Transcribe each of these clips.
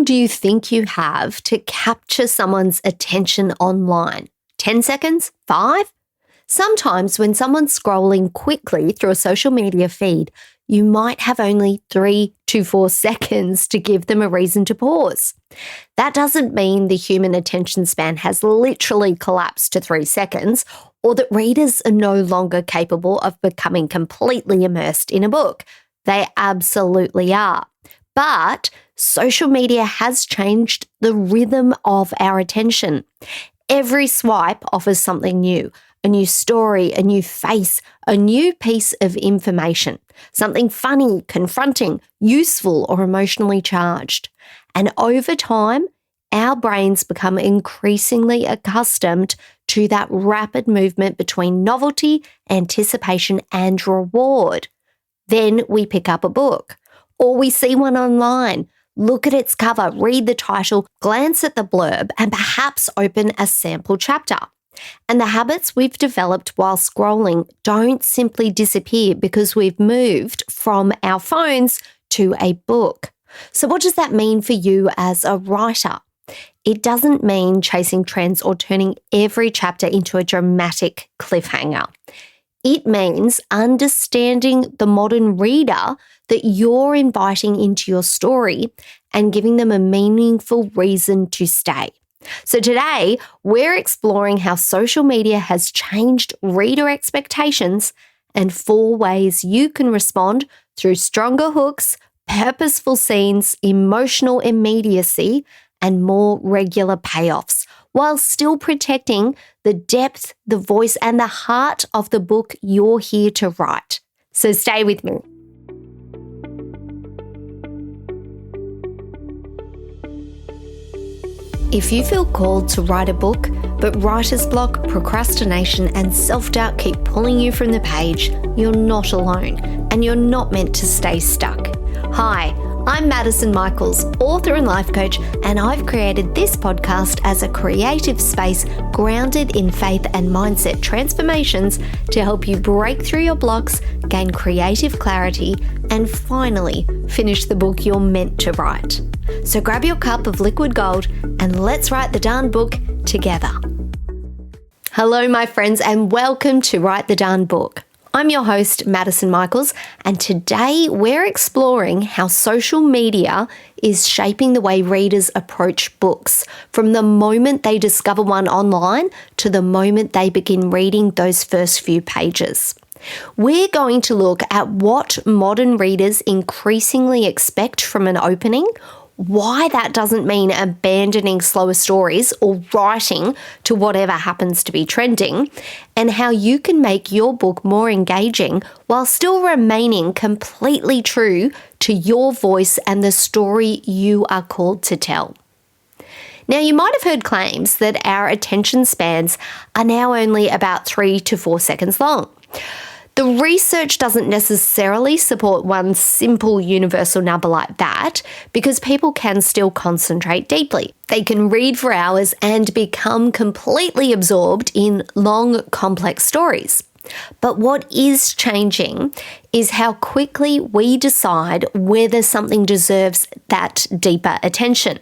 do you think you have to capture someone's attention online? 10 seconds? 5? Sometimes when someone's scrolling quickly through a social media feed, you might have only 3 to 4 seconds to give them a reason to pause. That doesn't mean the human attention span has literally collapsed to 3 seconds or that readers are no longer capable of becoming completely immersed in a book. They absolutely are. But social media has changed the rhythm of our attention. Every swipe offers something new, a new story, a new face, a new piece of information, something funny, confronting, useful, or emotionally charged. And over time, our brains become increasingly accustomed to that rapid movement between novelty, anticipation, and reward. Then we pick up a book, or we see one online, look at its cover, read the title, glance at the blurb, and perhaps open a sample chapter. And the habits we've developed while scrolling don't simply disappear because we've moved from our phones to a book. So what does that mean for you as a writer? It doesn't mean chasing trends or turning every chapter into a dramatic cliffhanger. It means understanding the modern reader that you're inviting into your story and giving them a meaningful reason to stay. So today, we're exploring how social media has changed reader expectations and 4 ways you can respond through stronger hooks, purposeful scenes, emotional immediacy, and more regular payoffs, while still protecting the depth, the voice, and the heart of the book you're here to write. So stay with me. If you feel called to write a book, but writer's block, procrastination, and self-doubt keep pulling you from the page, you're not alone, and you're not meant to stay stuck. Hi, I'm Madison Michaels, author and life coach, and I've created this podcast as a creative space grounded in faith and mindset transformations to help you break through your blocks, gain creative clarity, and finally finish the book you're meant to write. So grab your cup of liquid gold and let's write the darn book together. Hello, my friends, and welcome to Write the Darn Book. I'm your host, Madison Michaels, and today we're exploring how social media is shaping the way readers approach books, from the moment they discover one online to the moment they begin reading those first few pages. We're going to look at what modern readers increasingly expect from an opening, why that doesn't mean abandoning slower stories or writing to whatever happens to be trending, and how you can make your book more engaging while still remaining completely true to your voice and the story you are called to tell. Now, you might have heard claims that our attention spans are now only about 3 to 4 seconds long. The research doesn't necessarily support one simple universal number like that because people can still concentrate deeply. They can read for hours and become completely absorbed in long, complex stories. But what is changing is how quickly we decide whether something deserves that deeper attention.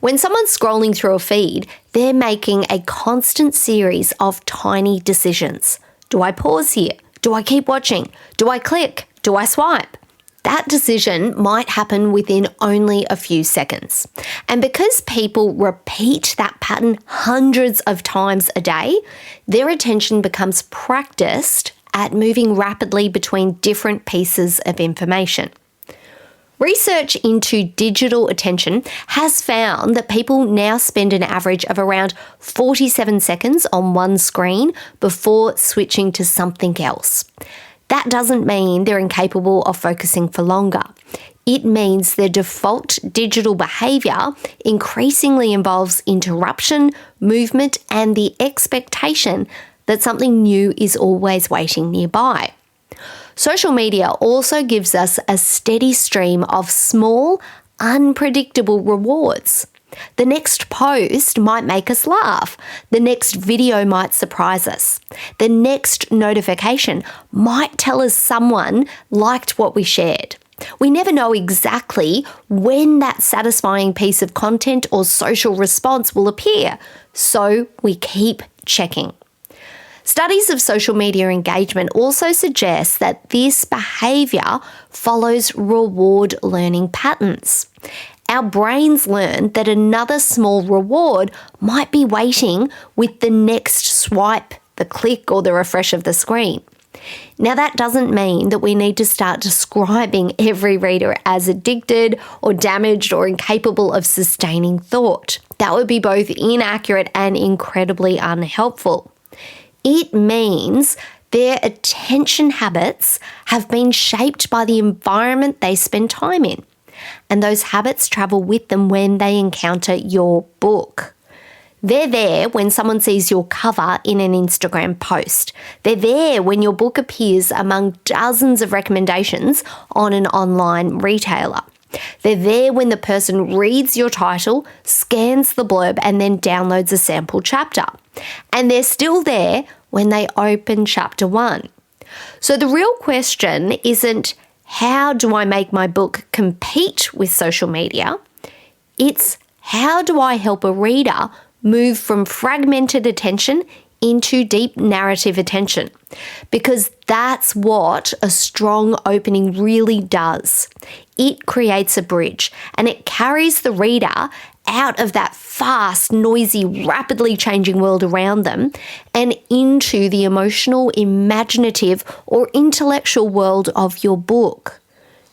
When someone's scrolling through a feed, they're making a constant series of tiny decisions. Do I pause here? Do I keep watching? Do I click? Do I swipe? That decision might happen within only a few seconds. And because people repeat that pattern hundreds of times a day, their attention becomes practiced at moving rapidly between different pieces of information. Research into digital attention has found that people now spend an average of around 47 seconds on one screen before switching to something else. That doesn't mean they're incapable of focusing for longer. It means their default digital behaviour increasingly involves interruption, movement, and the expectation that something new is always waiting nearby. Social media also gives us a steady stream of small, unpredictable rewards. The next post might make us laugh. The next video might surprise us. The next notification might tell us someone liked what we shared. We never know exactly when that satisfying piece of content or social response will appear, so we keep checking. Studies of social media engagement also suggest that this behaviour follows reward learning patterns. Our brains learn that another small reward might be waiting with the next swipe, the click, or the refresh of the screen. Now, that doesn't mean that we need to start describing every reader as addicted or damaged or incapable of sustaining thought. That would be both inaccurate and incredibly unhelpful. It means their attention habits have been shaped by the environment they spend time in, and those habits travel with them when they encounter your book. They're there when someone sees your cover in an Instagram post. They're there when your book appears among dozens of recommendations on an online retailer. They're there when the person reads your title, scans the blurb, and then downloads a sample chapter. And they're still there when they open chapter 1. So the real question isn't, how do I make my book compete with social media? It's, how do I help a reader move from fragmented attention into deep narrative attention? Because that's what a strong opening really does. It creates a bridge and it carries the reader out of that fast, noisy, rapidly changing world around them and into the emotional, imaginative, or intellectual world of your book.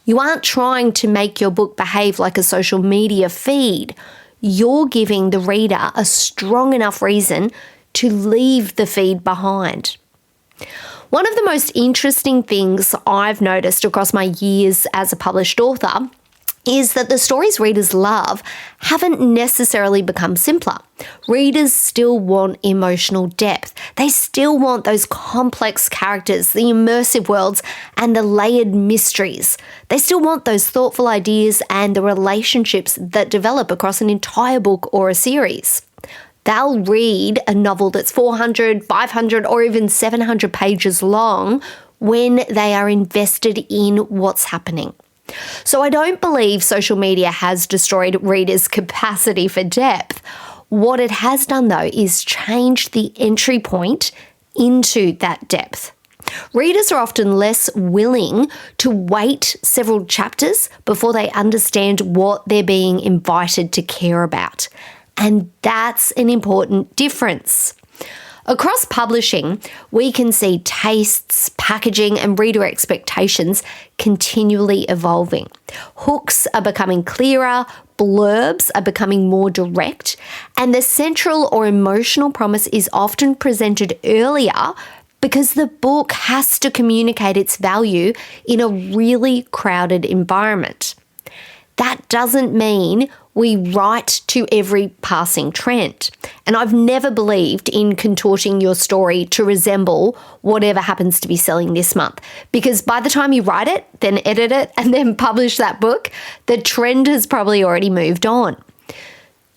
You aren't trying to make your book behave like a social media feed. You're giving the reader a strong enough reason to leave the feed behind. One of the most interesting things I've noticed across my years as a published author is that the stories readers love haven't necessarily become simpler. Readers still want emotional depth. They still want those complex characters, the immersive worlds, and the layered mysteries. They still want those thoughtful ideas and the relationships that develop across an entire book or a series. They'll read a novel that's 400, 500, or even 700 pages long when they are invested in what's happening. So I don't believe social media has destroyed readers' capacity for depth. What it has done, though, is change the entry point into that depth. Readers are often less willing to wait several chapters before they understand what they're being invited to care about. And that's an important difference. Across publishing, we can see tastes, packaging, and reader expectations continually evolving. Hooks are becoming clearer, blurbs are becoming more direct, and the central or emotional promise is often presented earlier because the book has to communicate its value in a really crowded environment. That doesn't mean we write to every passing trend. And I've never believed in contorting your story to resemble whatever happens to be selling this month. Because by the time you write it, then edit it, and then publish that book, the trend has probably already moved on.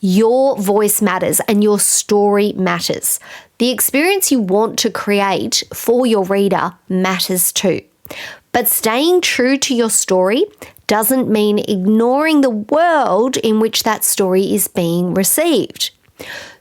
Your voice matters and your story matters. The experience you want to create for your reader matters too. But staying true to your story doesn't mean ignoring the world in which that story is being received.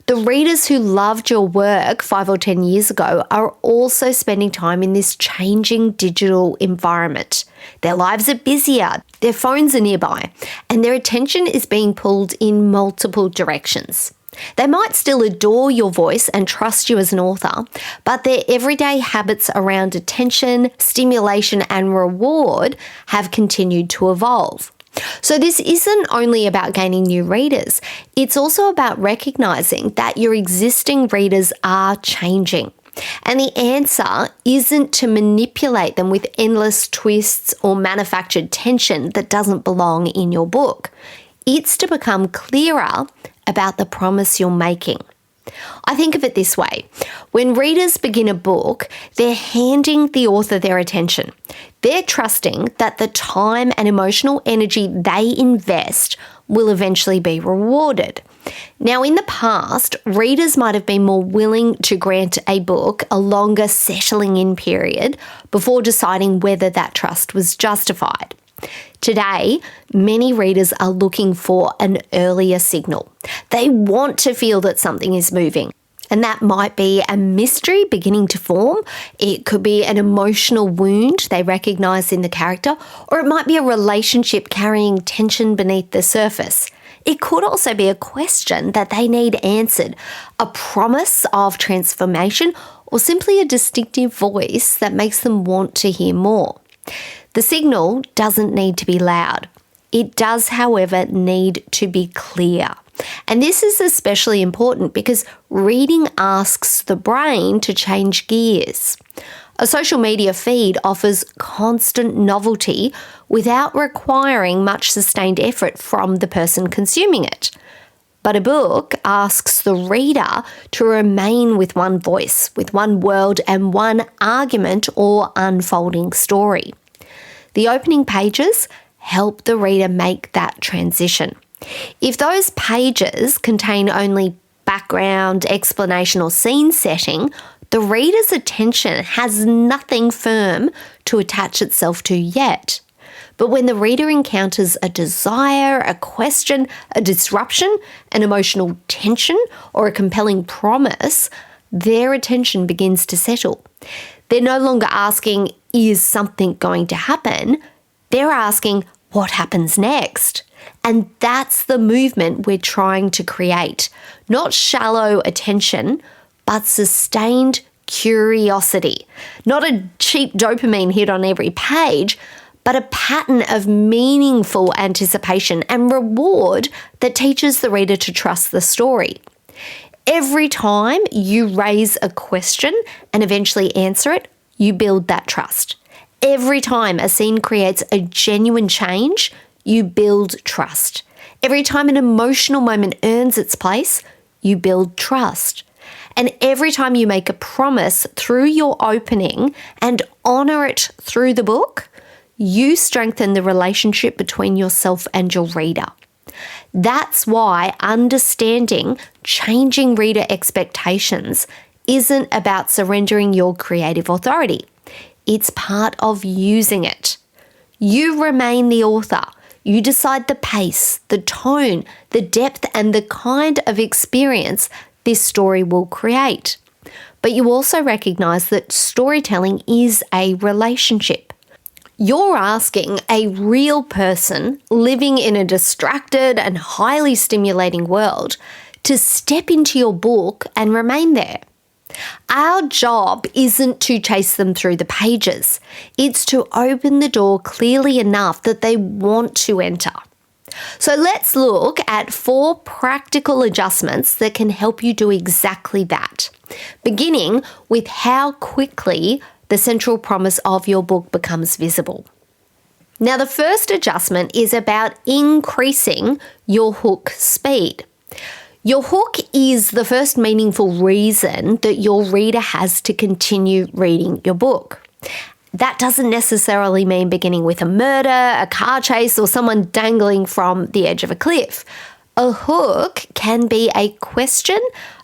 The readers who loved your work 5 or 10 years ago are also spending time in this changing digital environment. Their lives are busier, their phones are nearby, and their attention is being pulled in multiple directions. They might still adore your voice and trust you as an author, but their everyday habits around attention, stimulation, and reward have continued to evolve. So this isn't only about gaining new readers, it's also about recognizing that your existing readers are changing. And the answer isn't to manipulate them with endless twists or manufactured tension that doesn't belong in your book. It's to become clearer about the promise you're making. I think of it this way. When readers begin a book, they're handing the author their attention. They're trusting that the time and emotional energy they invest will eventually be rewarded. Now, in the past, readers might have been more willing to grant a book a longer settling in period before deciding whether that trust was justified. Today, many readers are looking for an earlier signal. They want to feel that something is moving. And that might be a mystery beginning to form. It could be an emotional wound they recognise in the character, or it might be a relationship carrying tension beneath the surface. It could also be a question that they need answered, a promise of transformation, or simply a distinctive voice that makes them want to hear more. The signal doesn't need to be loud. It does, however, need to be clear. And this is especially important because reading asks the brain to change gears. A social media feed offers constant novelty without requiring much sustained effort from the person consuming it. But a book asks the reader to remain with one voice, with one world and one argument or unfolding story. The opening pages help the reader make that transition. If those pages contain only background, explanation, or scene setting, the reader's attention has nothing firm to attach itself to yet. But when the reader encounters a desire, a question, a disruption, an emotional tension, or a compelling promise, their attention begins to settle. They're no longer asking, is something going to happen? They're asking, what happens next? And that's the movement we're trying to create. Not shallow attention, but sustained curiosity. Not a cheap dopamine hit on every page, but a pattern of meaningful anticipation and reward that teaches the reader to trust the story. Every time you raise a question and eventually answer it, you build that trust. Every time a scene creates a genuine change, you build trust. Every time an emotional moment earns its place, you build trust. And every time you make a promise through your opening and honour it through the book, you strengthen the relationship between yourself and your reader. That's why understanding changing reader expectations isn't about surrendering your creative authority. It's part of using it. You remain the author. You decide the pace, the tone, the depth, and the kind of experience this story will create. But you also recognise that storytelling is a relationship. You're asking a real person living in a distracted and highly stimulating world to step into your book and remain there. Our job isn't to chase them through the pages. It's to open the door clearly enough that they want to enter. So let's look at 4 practical adjustments that can help you do exactly that, beginning with how quickly the central promise of your book becomes visible. Now, the first adjustment is about increasing your hook speed. Your hook is the first meaningful reason that your reader has to continue reading your book. That doesn't necessarily mean beginning with a murder, a car chase, or someone dangling from the edge of a cliff. A hook can be a question,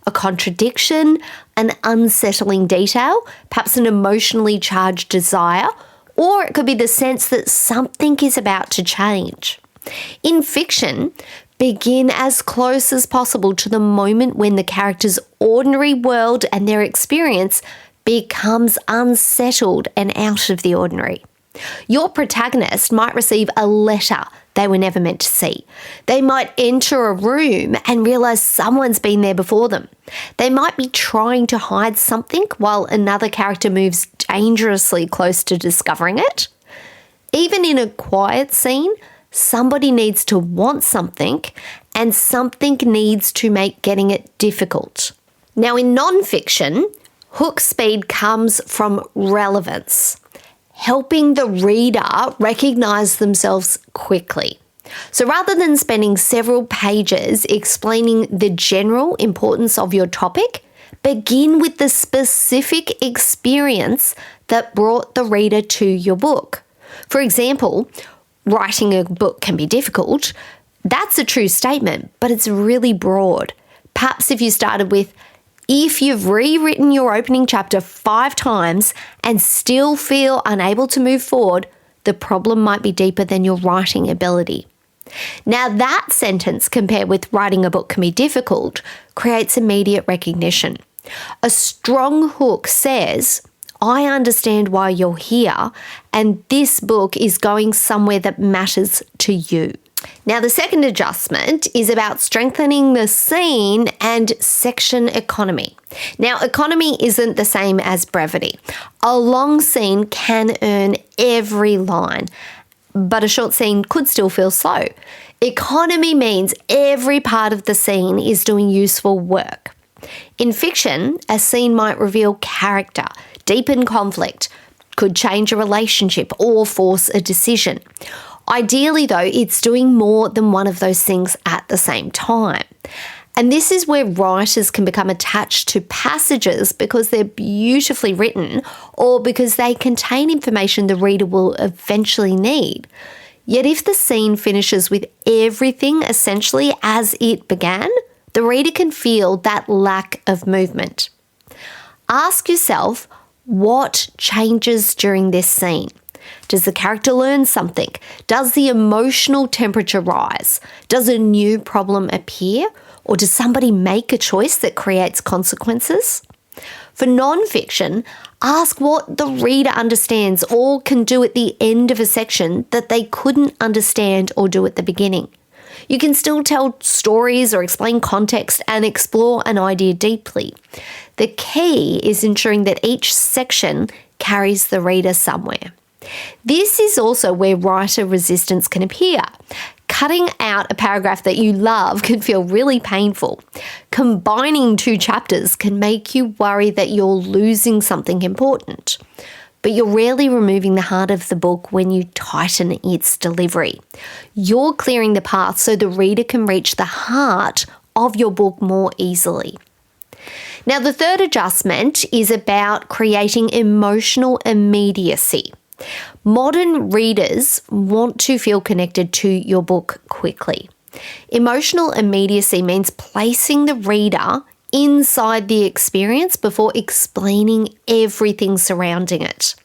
a contradiction, an unsettling detail, perhaps an emotionally charged desire, or it could be the sense that something is about to change. In fiction, begin as close as possible to the moment when the character's ordinary world and their experience becomes unsettled and out of the ordinary. Your protagonist might receive a letter they were never meant to see. They might enter a room and realise someone's been there before them. They might be trying to hide something while another character moves dangerously close to discovering it. Even in a quiet scene, somebody needs to want something and something needs to make getting it difficult. Now, in non-fiction, hook speed comes from relevance, helping the reader recognise themselves quickly. So rather than spending several pages explaining the general importance of your topic, begin with the specific experience that brought the reader to your book. For example, writing a book can be difficult. That's a true statement, but it's really broad. Perhaps if you started with, if you've rewritten your opening chapter 5 times and still feel unable to move forward, the problem might be deeper than your writing ability. Now that sentence, compared with writing a book can be difficult, creates immediate recognition. A strong hook says, I understand why you're here, and this book is going somewhere that matters to you. Now, the second adjustment is about strengthening the scene and section economy. Now, economy isn't the same as brevity. A long scene can earn every line, but a short scene could still feel slow. Economy means every part of the scene is doing useful work. In fiction, a scene might reveal character, deepen conflict, could change a relationship or force a decision. Ideally, though, it's doing more than one of those things at the same time. And this is where writers can become attached to passages because they're beautifully written or because they contain information the reader will eventually need. Yet if the scene finishes with everything essentially as it began, the reader can feel that lack of movement. Ask yourself, what changes during this scene? Does the character learn something? Does the emotional temperature rise? Does a new problem appear? Or does somebody make a choice that creates consequences? For non-fiction, ask what the reader understands or can do at the end of a section that they couldn't understand or do at the beginning. You can still tell stories or explain context and explore an idea deeply. The key is ensuring that each section carries the reader somewhere. This is also where writer resistance can appear. Cutting out a paragraph that you love can feel really painful. Combining two chapters can make you worry that you're losing something important. But you're rarely removing the heart of the book when you tighten its delivery. You're clearing the path so the reader can reach the heart of your book more easily. Now, the third adjustment is about creating emotional immediacy. Modern readers want to feel connected to your book quickly. Emotional immediacy means placing the reader inside the experience before explaining everything surrounding it.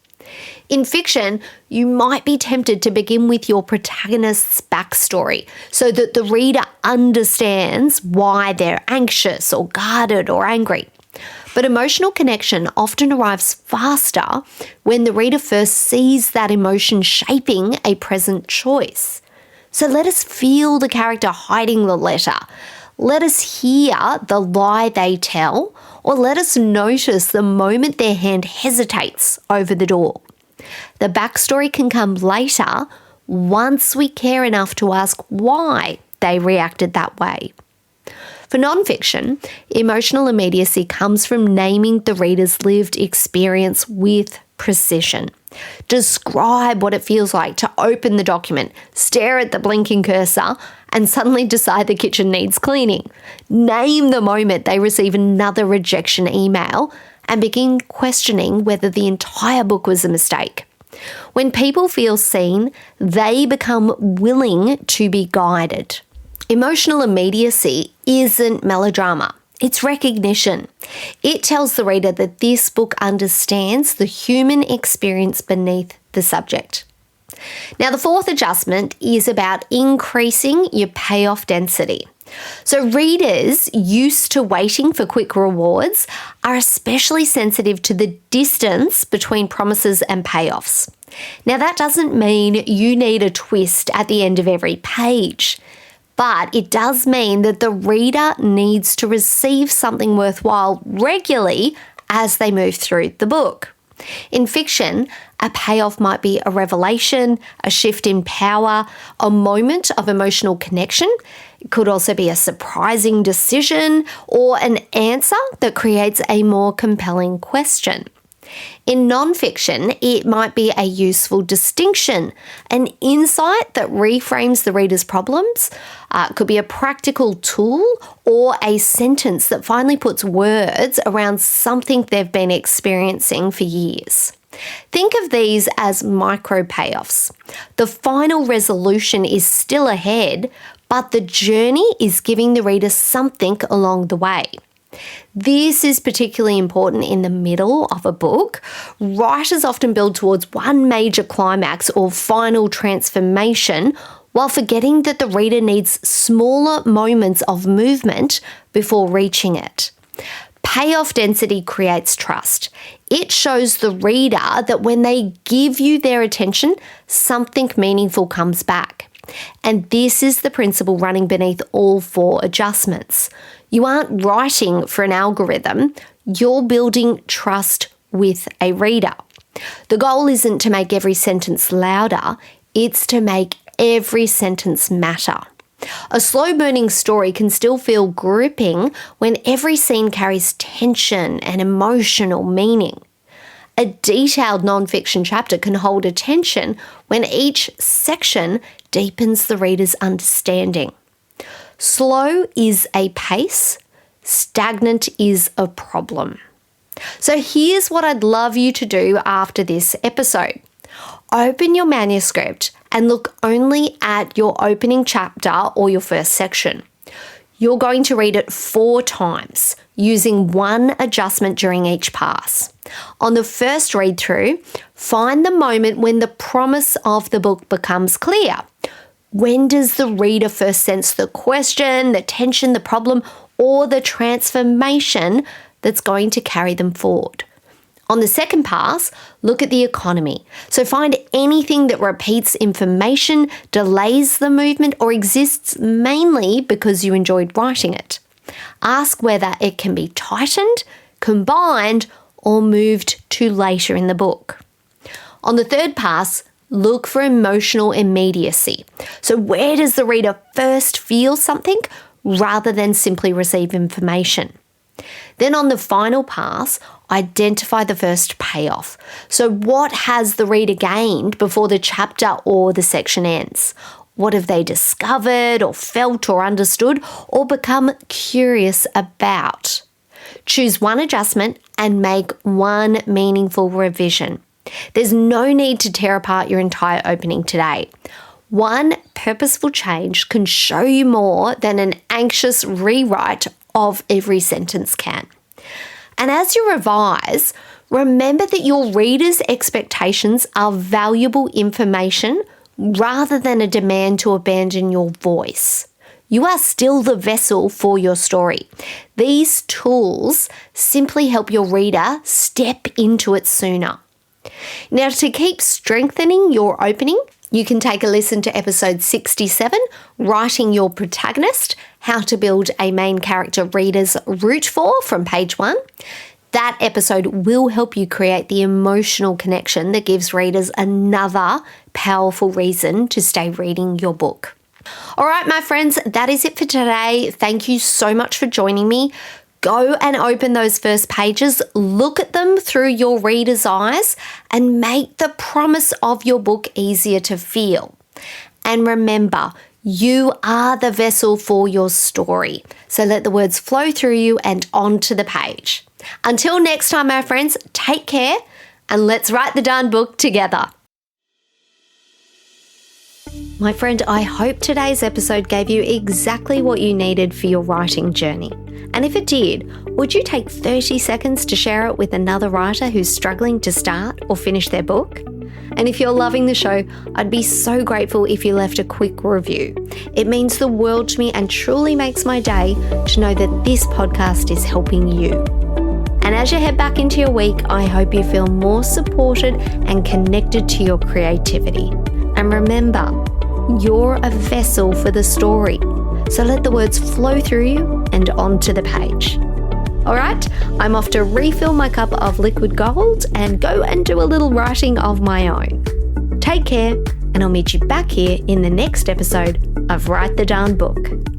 In fiction, you might be tempted to begin with your protagonist's backstory so that the reader understands why they're anxious or guarded or angry. But emotional connection often arrives faster when the reader first sees that emotion shaping a present choice. So let us feel the character hiding the letter. Let us hear the lie they tell, or let us notice the moment their hand hesitates over the door. The backstory can come later once we care enough to ask why they reacted that way. For non-fiction, emotional immediacy comes from naming the reader's lived experience with precision. Describe what it feels like to open the document, stare at the blinking cursor, and suddenly decide the kitchen needs cleaning. Name the moment they receive another rejection email and begin questioning whether the entire book was a mistake. When people feel seen, they become willing to be guided. Emotional immediacy isn't melodrama. It's recognition. It tells the reader that this book understands the human experience beneath the subject. Now, the fourth adjustment is about increasing your payoff density. So readers used to waiting for quick rewards are especially sensitive to the distance between promises and payoffs. Now, that doesn't mean you need a twist at the end of every page. But it does mean that the reader needs to receive something worthwhile regularly as they move through the book. In fiction, a payoff might be a revelation, a shift in power, a moment of emotional connection. It could also be a surprising decision or an answer that creates a more compelling question. In non-fiction, it might be a useful distinction, an insight that reframes the reader's problems. It could be a practical tool or a sentence that finally puts words around something they've been experiencing for years. Think of these as micro-payoffs. The final resolution is still ahead, but the journey is giving the reader something along the way. This is particularly important in the middle of a book. Writers often build towards one major climax or final transformation while forgetting that the reader needs smaller moments of movement before reaching it. Payoff density creates trust. It shows the reader that when they give you their attention, something meaningful comes back. And this is the principle running beneath all 4 adjustments. You aren't writing for an algorithm, you're building trust with a reader. The goal isn't to make every sentence louder, it's to make every sentence matter. A slow-burning story can still feel gripping when every scene carries tension and emotional meaning. A detailed non-fiction chapter can hold attention when each section deepens the reader's understanding. Slow is a pace, stagnant is a problem. So here's what I'd love you to do after this episode. Open your manuscript and look only at your opening chapter or your first section. You're going to read it 4 times, using one adjustment during each pass. On the first read through, find the moment when the promise of the book becomes clear. When does the reader first sense the question, the tension, the problem, or the transformation that's going to carry them forward? On the second pass, look at the economy. So find anything that repeats information, delays the movement, or exists mainly because you enjoyed writing it. Ask whether it can be tightened, combined, or moved to later in the book. On the third pass, look for emotional immediacy. So where does the reader first feel something rather than simply receive information? Then on the final pass, identify the first payoff. So what has the reader gained before the chapter or the section ends? What have they discovered or felt or understood or become curious about? Choose one adjustment and make one meaningful revision. There's no need to tear apart your entire opening today. One purposeful change can show you more than an anxious rewrite of every sentence can. And as you revise, remember that your readers' expectations are valuable information rather than a demand to abandon your voice. You are still the vessel for your story. These tools simply help your reader step into it sooner. Now, to keep strengthening your opening, you can take a listen to episode 67, Writing Your Protagonist, How to Build a Main Character Readers Root For from page 1. That episode will help you create the emotional connection that gives readers another powerful reason to stay reading your book. All right, my friends, that is it for today. Thank you so much for joining me. Go and open those first pages, look at them through your reader's eyes, and make the promise of your book easier to feel. And remember, you are the vessel for your story. So let the words flow through you and onto the page. Until next time, my friends, take care and let's write the darn book together. My friend, I hope today's episode gave you exactly what you needed for your writing journey. And if it did, would you take 30 seconds to share it with another writer who's struggling to start or finish their book? And if you're loving the show, I'd be so grateful if you left a quick review. It means the world to me and truly makes my day to know that this podcast is helping you. And as you head back into your week, I hope you feel more supported and connected to your creativity. And remember, you're a vessel for the story. So let the words flow through you and onto the page. All right, I'm off to refill my cup of liquid gold and go and do a little writing of my own. Take care, and I'll meet you back here in the next episode of Write the Darn Book.